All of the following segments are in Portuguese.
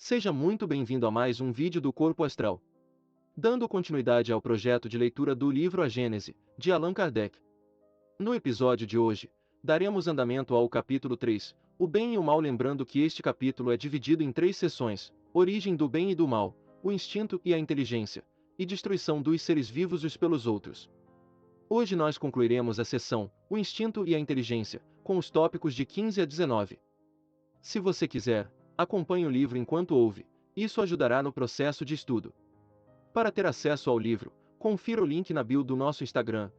Seja muito bem-vindo a mais um vídeo do Corpo Astral. Dando continuidade ao projeto de leitura do livro A Gênese, de Allan Kardec. No episódio de hoje, daremos andamento ao capítulo 3, O Bem e o Mal, lembrando que este capítulo é dividido em 3 seções: Origem do Bem e do Mal, o Instinto e a Inteligência, e Destruição dos Seres Vivos uns pelos Outros. Hoje nós concluiremos a seção, O Instinto e a Inteligência, com os tópicos de 15 a 19. Se você quiser, acompanhe o livro enquanto ouve, isso ajudará no processo de estudo. Para ter acesso ao livro, confira o link na bio do nosso Instagram,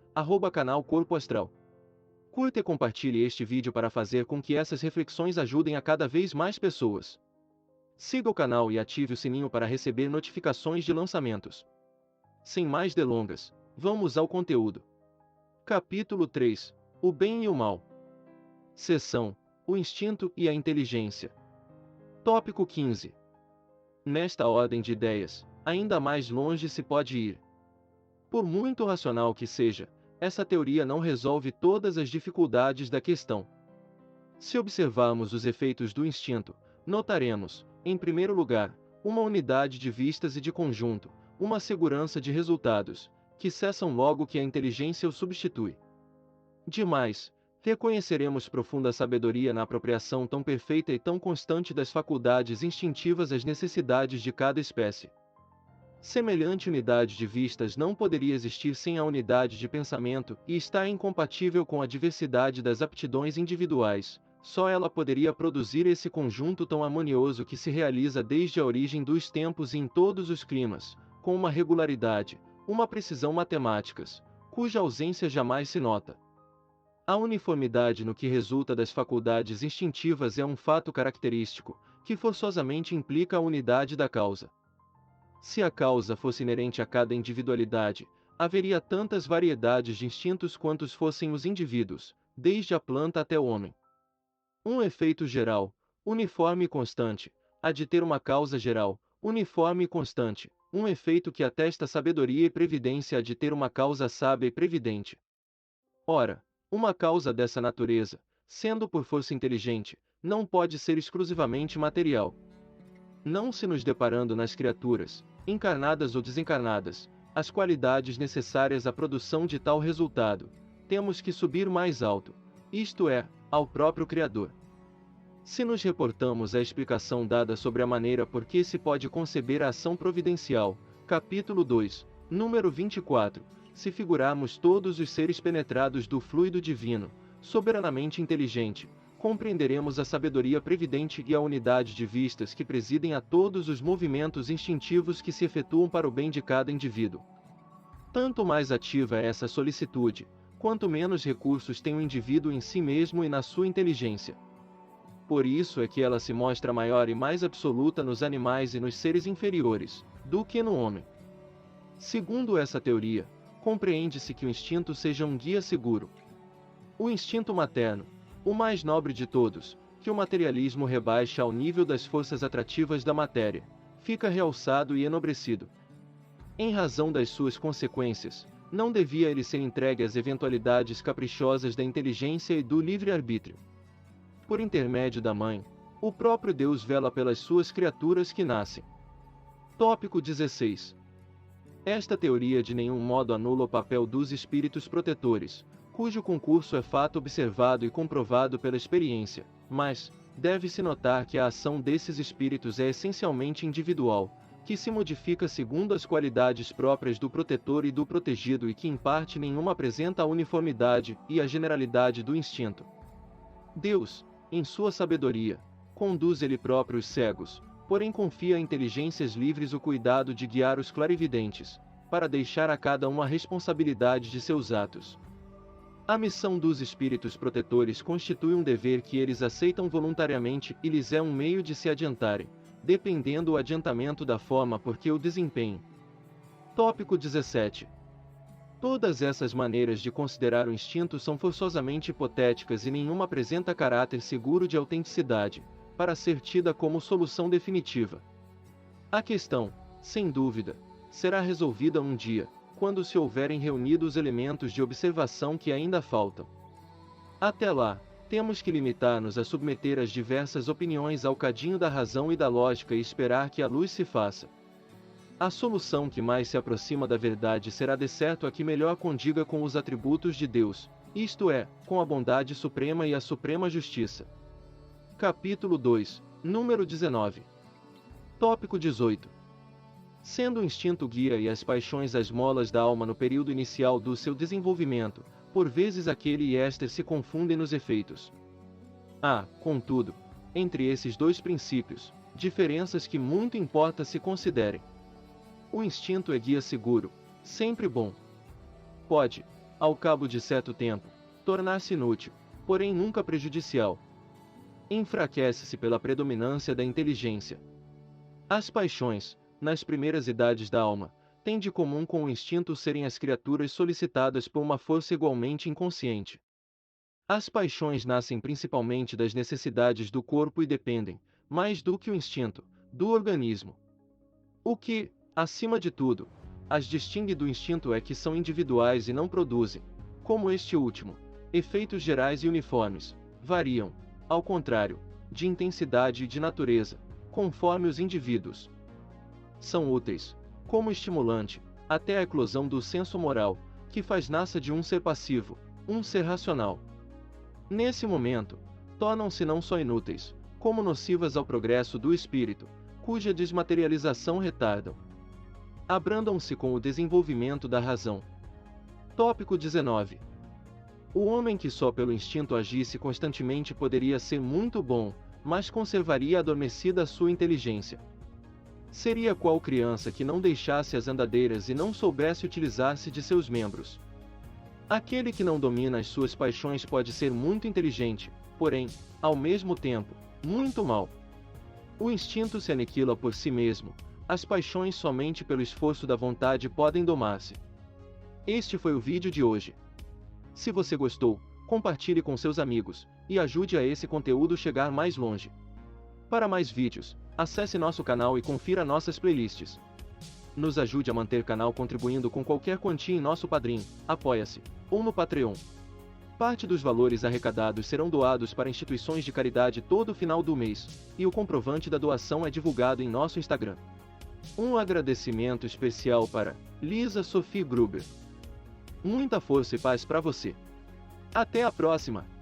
@canal Corpo Astral. Curta e compartilhe este vídeo para fazer com que essas reflexões ajudem a cada vez mais pessoas. Siga o canal e ative o sininho para receber notificações de lançamentos. Sem mais delongas, vamos ao conteúdo. Capítulo 3, O Bem e o Mal. Seção, O Instinto e a Inteligência. Tópico 15. Nesta ordem de ideias, ainda mais longe se pode ir. Por muito racional que seja, essa teoria não resolve todas as dificuldades da questão. Se observarmos os efeitos do instinto, notaremos, em primeiro lugar, uma unidade de vistas e de conjunto, uma segurança de resultados, que cessam logo que a inteligência o substitui. Demais, reconheceremos profunda sabedoria na apropriação tão perfeita e tão constante das faculdades instintivas às necessidades de cada espécie. Semelhante unidade de vistas não poderia existir sem a unidade de pensamento e está incompatível com a diversidade das aptidões individuais. Só ela poderia produzir esse conjunto tão harmonioso que se realiza desde a origem dos tempos e em todos os climas, com uma regularidade, uma precisão matemáticas, cuja ausência jamais se nota. A uniformidade no que resulta das faculdades instintivas é um fato característico, que forçosamente implica a unidade da causa. Se a causa fosse inerente a cada individualidade, haveria tantas variedades de instintos quantos fossem os indivíduos, desde a planta até o homem. Um efeito geral, uniforme e constante, há de ter uma causa geral, uniforme e constante. Um efeito que atesta sabedoria e previdência há de ter uma causa sábia e previdente. Ora, uma causa dessa natureza, sendo por força inteligente, não pode ser exclusivamente material. Não se nos deparando nas criaturas, encarnadas ou desencarnadas, as qualidades necessárias à produção de tal resultado, temos que subir mais alto, isto é, ao próprio Criador. Se nos reportamos à explicação dada sobre a maneira por que se pode conceber a ação providencial, capítulo 2, número 24, se figurarmos todos os seres penetrados do fluido divino, soberanamente inteligente, compreenderemos a sabedoria previdente e a unidade de vistas que presidem a todos os movimentos instintivos que se efetuam para o bem de cada indivíduo. Tanto mais ativa é essa solicitude, quanto menos recursos tem o indivíduo em si mesmo e na sua inteligência. Por isso é que ela se mostra maior e mais absoluta nos animais e nos seres inferiores, do que no homem. Segundo essa teoria, compreende-se que o instinto seja um guia seguro. O instinto materno, o mais nobre de todos, que o materialismo rebaixa ao nível das forças atrativas da matéria, fica realçado e enobrecido. Em razão das suas consequências, não devia ele ser entregue às eventualidades caprichosas da inteligência e do livre-arbítrio. Por intermédio da mãe, o próprio Deus vela pelas suas criaturas que nascem. Tópico 16. Esta teoria de nenhum modo anula o papel dos espíritos protetores, cujo concurso é fato observado e comprovado pela experiência, mas deve-se notar que a ação desses espíritos é essencialmente individual, que se modifica segundo as qualidades próprias do protetor e do protegido e que em parte nenhuma apresenta a uniformidade e a generalidade do instinto. Deus, em sua sabedoria, conduz ele próprio os cegos, porém confia a inteligências livres o cuidado de guiar os clarividentes, para deixar a cada um a responsabilidade de seus atos. A missão dos espíritos protetores constitui um dever que eles aceitam voluntariamente e lhes é um meio de se adiantarem, dependendo o adiantamento da forma por que o desempenhem. Tópico 17. Todas essas maneiras de considerar o instinto são forçosamente hipotéticas e nenhuma apresenta caráter seguro de autenticidade, para ser tida como solução definitiva. A questão, sem dúvida, será resolvida um dia, quando se houverem reunido os elementos de observação que ainda faltam. Até lá, temos que limitar-nos a submeter as diversas opiniões ao cadinho da razão e da lógica e esperar que a luz se faça. A solução que mais se aproxima da verdade será de certo a que melhor condiga com os atributos de Deus, isto é, com a bondade suprema e a suprema justiça. Capítulo 2, número 19. Tópico 18. Sendo o instinto guia e as paixões as molas da alma no período inicial do seu desenvolvimento, por vezes aquele e esta se confundem nos efeitos. Há, contudo, entre esses dois princípios, diferenças que muito importa se considerem. O instinto é guia seguro, sempre bom. Pode, ao cabo de certo tempo, tornar-se inútil, porém nunca prejudicial. Enfraquece-se pela predominância da inteligência. As paixões, nas primeiras idades da alma, têm de comum com o instinto serem as criaturas solicitadas por uma força igualmente inconsciente. As paixões nascem principalmente das necessidades do corpo e dependem, mais do que o instinto, do organismo. O que, acima de tudo, as distingue do instinto é que são individuais e não produzem, como este último, efeitos gerais e uniformes, variam, ao contrário, de intensidade e de natureza, conforme os indivíduos. São úteis, como estimulante, até a eclosão do senso moral, que faz nascer de um ser passivo, um ser racional. Nesse momento, tornam-se não só inúteis, como nocivas ao progresso do espírito, cuja desmaterialização retardam. Abrandam-se com o desenvolvimento da razão. Tópico 19. O homem que só pelo instinto agisse constantemente poderia ser muito bom, mas conservaria adormecida a sua inteligência. Seria qual criança que não deixasse as andadeiras e não soubesse utilizar-se de seus membros. Aquele que não domina as suas paixões pode ser muito inteligente, porém, ao mesmo tempo, muito mau. O instinto se aniquila por si mesmo, as paixões somente pelo esforço da vontade podem domar-se. Este foi o vídeo de hoje. Se você gostou, compartilhe com seus amigos, e ajude a esse conteúdo chegar mais longe. Para mais vídeos, acesse nosso canal e confira nossas playlists. Nos ajude a manter o canal contribuindo com qualquer quantia em nosso Padrim, Apoia-se, ou no Patreon. Parte dos valores arrecadados serão doados para instituições de caridade todo final do mês, e o comprovante da doação é divulgado em nosso Instagram. Um agradecimento especial para Lisa Sophie Gruber. Muita força e paz para você. Até a próxima!